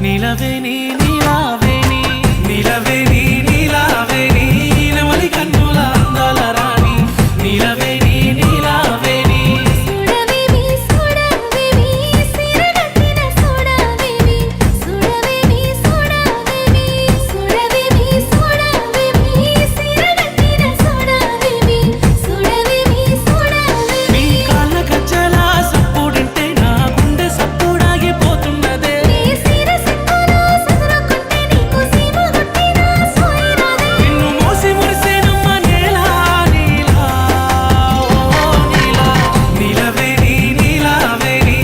నిలవేని నీలావేని నిలవేని నీలావేని నెమలి కన్నుల అందాల రాణి నిలవేని నీలావేని సుడవేవి సుడవేవి సిరగట్టిన సుడవేవి సుడవేవి సుడవేవి సుడవేవి సుడవేవి సిరగట్టిన సుడవేవి సుడవేవి సుడవేవి నీ కాళ్ళ గజ్జల సప్పుడింటే నా గుండె సప్పుడాగిపోతున్నదే నీ సిరసిక్కులో సదురుకుంటే నీకు సీమ గుట్టిన సోయిరాదే నిన్ను మోసి మురిసేనమ్మ నేలా నీలా ఓ నీలా నిలవేని నీలావేని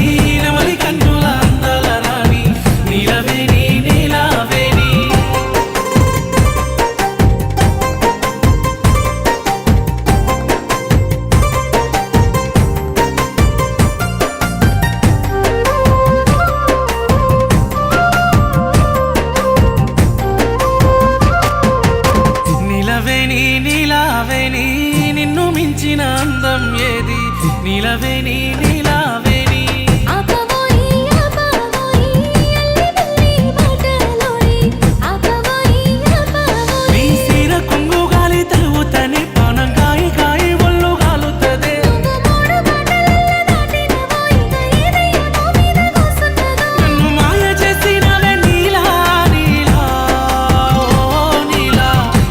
నెమలి కన్నుల అందాల రాణి నిలవేని నీలావేని నిలవేని నీలావేని నిన్ను మించిన అందం ఏది నిలవేని నీలావేని ఆపవోయి ఆపవోయి అల్లి మాటలోని ఆపవోయి ఆపవోయి నీ సీర కొంగు గాలి తలుగుతని పానం కాయి కాయి ఒళ్ళు గాలుతదే మూడు మాటలల్ల దాటినవోయి ఏదయ్యో మీద కూసున్నదో నన్ను మాయ చేసినవే నీలా నీలా ఓ నీలా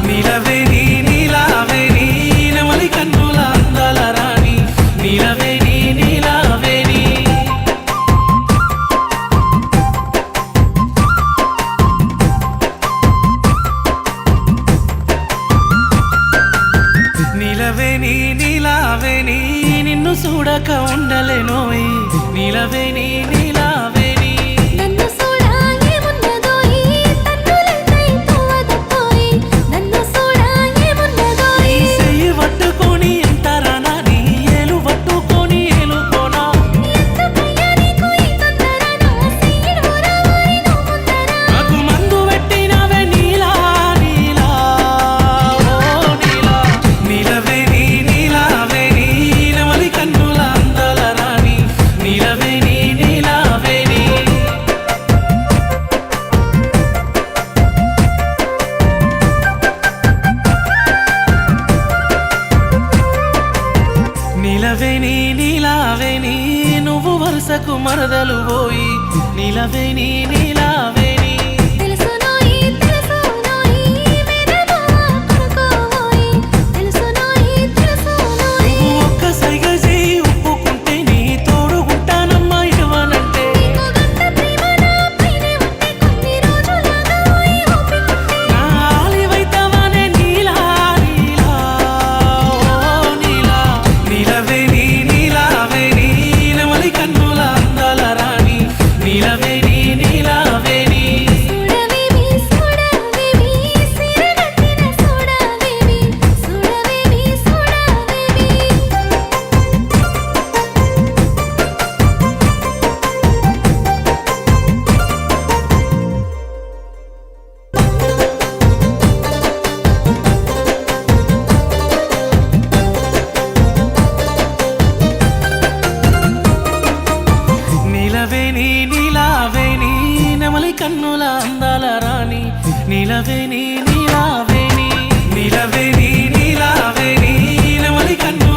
నిలవేని నీలావేని నెమలి కన్నుల అందాల రాణి నిలవేని నీలావేని నిలవేని నీలావేని నిన్ను చూడక ఉండలేనోయ్ నిలవేని నీలావేని నన్ను సోడా ఏమున్నదోయి తన్నులై తోవదపోయి నన్ను సోడా ఏమున్నదోయి నీ చెయ్యి పట్టుకొని ఎంతరానా నీ ఏలు పట్టుకొని ఏలుకోనా ఎందుకయ్యా నీకు ఈ తొందర నా సయ్యడు రావోయి నువ్వు ముందర నాకు మందు పెట్టినవే నీలా నీలా ఓ నీలా నిలవేని నీలావేని నెమలి కన్నుల అందాల రాణి నిలవేని నీలావేని నిలవేని నీలావేని నువ్వు వరుసకు మరదలు పోయి నిలవేని నీలావేని తెలుసునోయి తెలుసునోయి మేరమావా కొనుకోవోయి తెలుసునోయి తెలుసునోయి నువ్వు ఒక్క సైగ చేయి ఒప్పుకుంటే నీ తోడుగుంటానమ్మా ఇవ్వనంటే నీకు గంట ప్రేమ నా పైనే ఉంటే కొన్ని రోజులాగా ఓయి ఓపికుంటే నా ఆలివైతవానే నీలా నీలా ఓ నీలా నిలవేని నీలావేని నెమలి కన్నుల అందాల రాణి నిలవేని నీలావేని సుడవేవి సుడవేవి సిరగట్టిన సుడవేవి సుడవేవి సుడవేవి నిలవేని నీలావేని నెమలి కన్నుల అందాల రాణి నిలవేని నీలావేని నిలవేని నీలావేని నెమలి కన్నుల